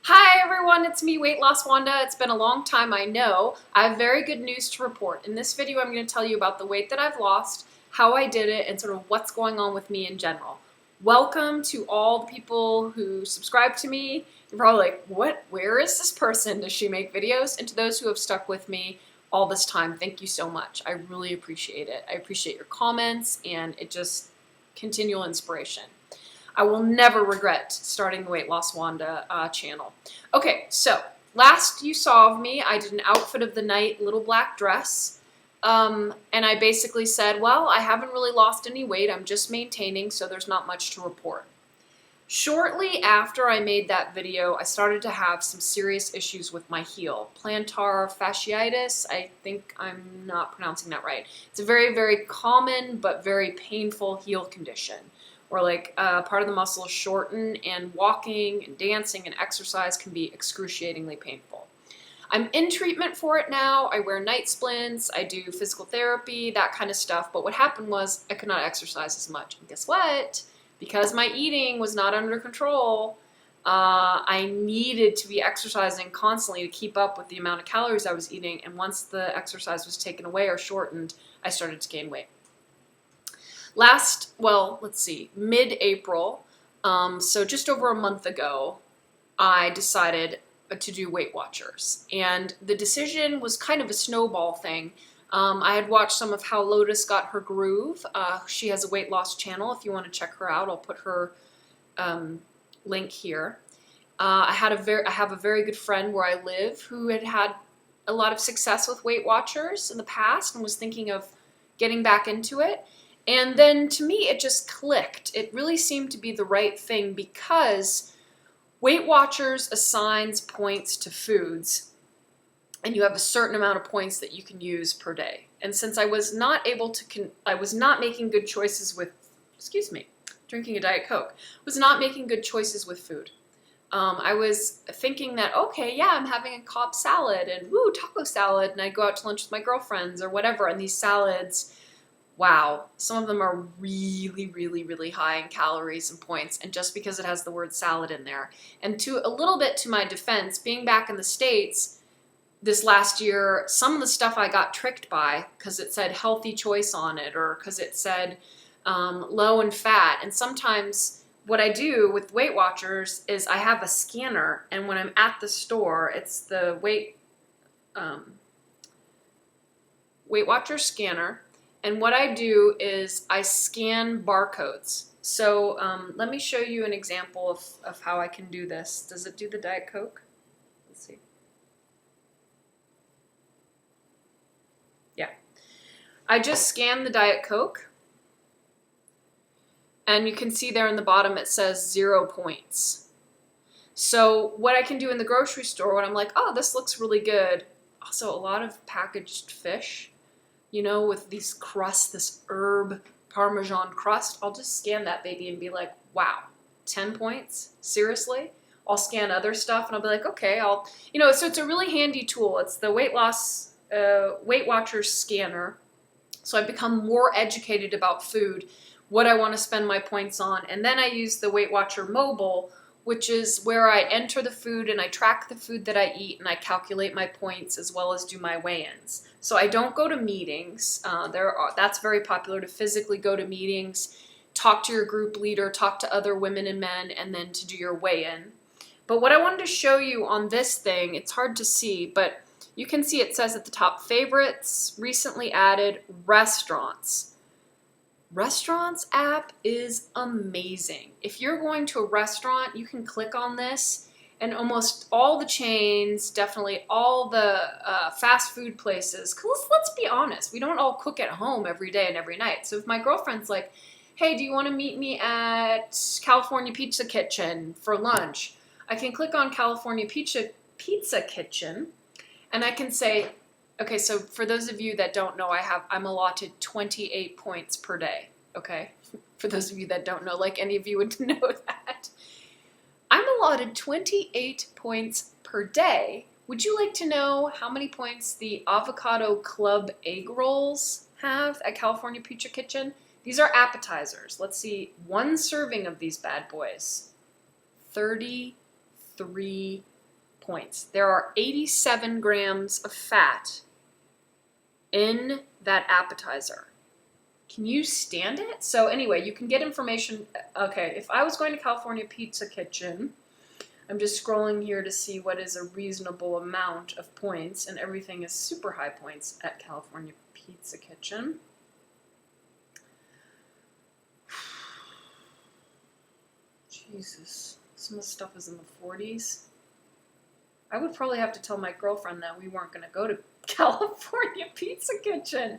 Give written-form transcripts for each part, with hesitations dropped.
Hi everyone, it's me, Weight Loss Wanda. It's been a long time, I know. I have very good news to report. In this video, I'm going to tell you about the weight that I've lost, how I did it, and sort of what's going on with me in general. Welcome to all the people who subscribe to me. You're probably like, what? Where is this person? Does she make videos? And to those who have stuck with me all this time, thank you so much. I really appreciate it. I appreciate your comments, and it just continual inspiration. I will never regret starting the Weight Loss Wanda channel. Okay, so last you saw of me, I did an outfit of the night, little black dress, and I basically said, well, I haven't really lost any weight, I'm just maintaining, so there's not much to report. Shortly after I made that video, I started to have some serious issues with my heel. Plantar fasciitis, I think I'm not pronouncing that right. It's a very, very common but very painful heel condition, where like part of the muscle is shortened, and walking and dancing and exercise can be excruciatingly painful. I'm in treatment for it now. I wear night splints, I do physical therapy, that kind of stuff, but what happened was I could not exercise as much. And guess what? Because my eating was not under control, I needed to be exercising constantly to keep up with the amount of calories I was eating, and once the exercise was taken away or shortened, I started to gain weight. Mid-April, so just over a month ago, I decided to do Weight Watchers. And the decision was kind of a snowball thing. I had watched some of how Lotus got her groove. She has a weight loss channel. If you want to check her out, I'll put her link here. I have a very good friend where I live who had a lot of success with Weight Watchers in the past and was thinking of getting back into it. And then to me, it just clicked. It really seemed to be the right thing because Weight Watchers assigns points to foods, and you have a certain amount of points that you can use per day. And since I was not making good choices with, drinking a Diet Coke, was not making good choices with food. I was thinking that, okay, yeah, I'm having a Cobb salad and woo, taco salad, and I go out to lunch with my girlfriends or whatever, and these salads, wow, some of them are really, really, really high in calories and points, and just because it has the word salad in there. And a little bit to my defense, being back in the States this last year, some of the stuff I got tricked by because it said healthy choice on it, or because it said low in fat. And sometimes what I do with Weight Watchers is I have a scanner, and when I'm at the store, it's the Weight Watchers scanner. And what I do is I scan barcodes. So let me show you an example of how I can do this. Does it do the Diet Coke? Let's see. Yeah. I just scanned the Diet Coke. And you can see there in the bottom it says 0 points. So what I can do in the grocery store when I'm like, oh, this looks really good. Also, a lot of packaged fish, you know, with these crusts, this herb Parmesan crust, I'll just scan that baby and be like, wow, 10 points? Seriously? I'll scan other stuff and I'll be like, okay, so it's a really handy tool. It's the Weight Watchers scanner. So I've become more educated about food, what I want to spend my points on. And then I use the Weight Watcher mobile, which is where I enter the food and I track the food that I eat and I calculate my points as well as do my weigh-ins. So I don't go to meetings. That's very popular to physically go to meetings, talk to your group leader, talk to other women and men, and then to do your weigh-in. But what I wanted to show you on this thing, it's hard to see, but you can see it says at the top, favorites, recently added, restaurants. Restaurants app is amazing. If you're going to a restaurant, you can click on this, and almost all the chains, definitely all the fast food places, because let's be honest, we don't all cook at home every day and every night. So if my girlfriend's like, hey, do you want to meet me at California Pizza Kitchen for lunch? I can click on California Pizza Kitchen, and I can say, okay, so for those of you that don't know, I'm allotted 28 points per day, okay? For those of you that don't know, like any of you would know that. I'm allotted 28 points per day. Would you like to know how many points the Avocado Club egg rolls have at California Pizza Kitchen? These are appetizers. Let's see, one serving of these bad boys, 33 points. There are 87 grams of fat in that appetizer. Can you stand it? So anyway, you can get information. Okay, if I was going to California Pizza Kitchen, I'm just scrolling here to see what is a reasonable amount of points, and everything is super high points at California Pizza Kitchen. Jesus, some of the stuff is in the 40s. I would probably have to tell my girlfriend that we weren't going to go to California Pizza Kitchen.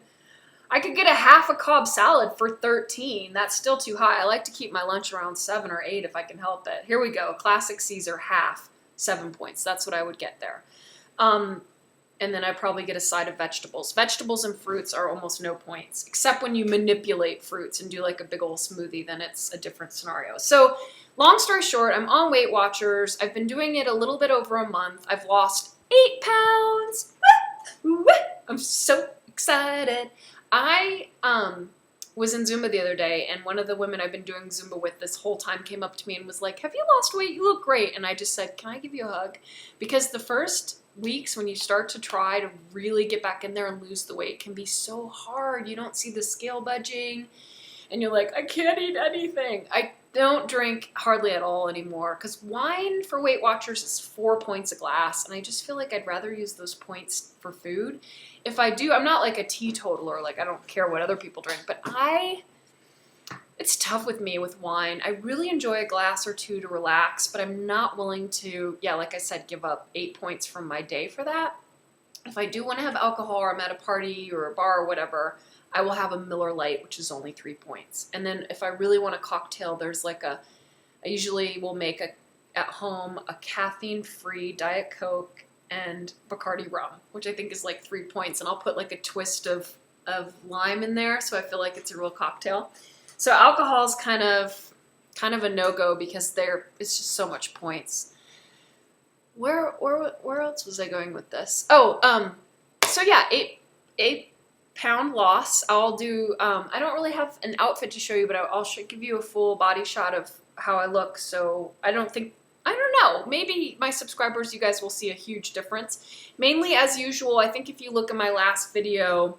I could get a half a Cobb salad for 13. That's still too high. I like to keep my lunch around 7 or 8 if I can help it. Here we go. Classic Caesar, half, 7 points. That's what I would get there. And then I'd probably get a side of vegetables. Vegetables and fruits are almost no points, except when you manipulate fruits and do like a big old smoothie, then it's a different scenario. So long story short, I'm on Weight Watchers. I've been doing it a little bit over a month. I've lost 8 pounds. Woo! Woo! I'm so excited. I was in Zumba the other day, and one of the women I've been doing Zumba with this whole time came up to me and was like, have you lost weight? You look great. And I just said, can I give you a hug? Because the first weeks when you start to try to really get back in there and lose the weight can be so hard. You don't see the scale budging, and you're like, I can't eat anything. I don't drink hardly at all anymore because wine for Weight Watchers is 4 points a glass, and I just feel like I'd rather use those points for food. If I do, I'm not like a teetotaler, like I don't care what other people drink, but it's tough with me with wine. I really enjoy a glass or two to relax, but I'm not willing to, like I said, give up 8 points from my day for that. If I do want to have alcohol or I'm at a party or a bar or whatever, I will have a Miller Lite, which is only 3 points. And then if I really want a cocktail, there's like I usually will make at home a caffeine-free Diet Coke and Bacardi rum, which I think is like 3 points. And I'll put like a twist of lime in there, so I feel like it's a real cocktail. So alcohol is kind of a no-go because it's just so much points. Where else was I going with this? So yeah, 8 pound loss. I'll do, I don't really have an outfit to show you, but I'll give you a full body shot of how I look. So I don't know, maybe my subscribers, you guys will see a huge difference. Mainly as usual, I think if you look at my last video,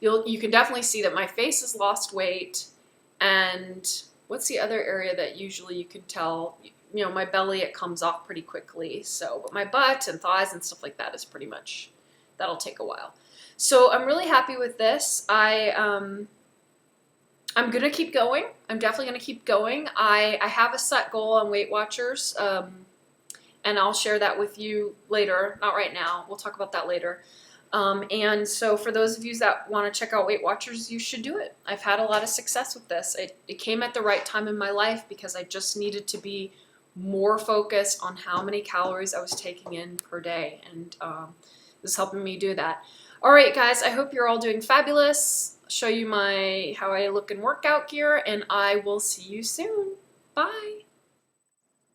you can definitely see that my face has lost weight. And what's the other area that usually you can tell? You know, my belly, it comes off pretty quickly. So, but my butt and thighs and stuff like that is pretty much, that'll take a while. So I'm really happy with this. I'm going to keep going. I'm definitely going to keep going. I have a set goal on Weight Watchers, and I'll share that with you later. Not right now. We'll talk about that later. And so for those of you that want to check out Weight Watchers, you should do it. I've had a lot of success with this. It came at the right time in my life because I just needed to be more focused on how many calories I was taking in per day. And this is helping me do that. All right, guys, I hope you're all doing fabulous. I'll show you how I look in workout gear, and I will see you soon. Bye.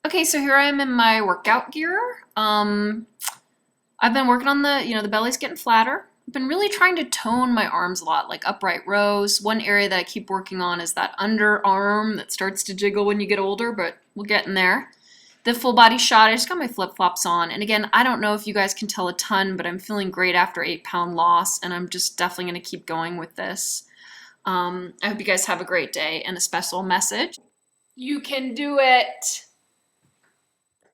Okay, so here I am in my workout gear. I've been working on the belly's getting flatter. I've been really trying to tone my arms a lot, like upright rows. One area that I keep working on is that underarm that starts to jiggle when you get older, but we'll get in there. The full body shot, I just got my flip-flops on. And again, I don't know if you guys can tell a ton, but I'm feeling great after 8 pound loss, and I'm just definitely going to keep going with this. I hope you guys have a great day, and a special message. You can do it.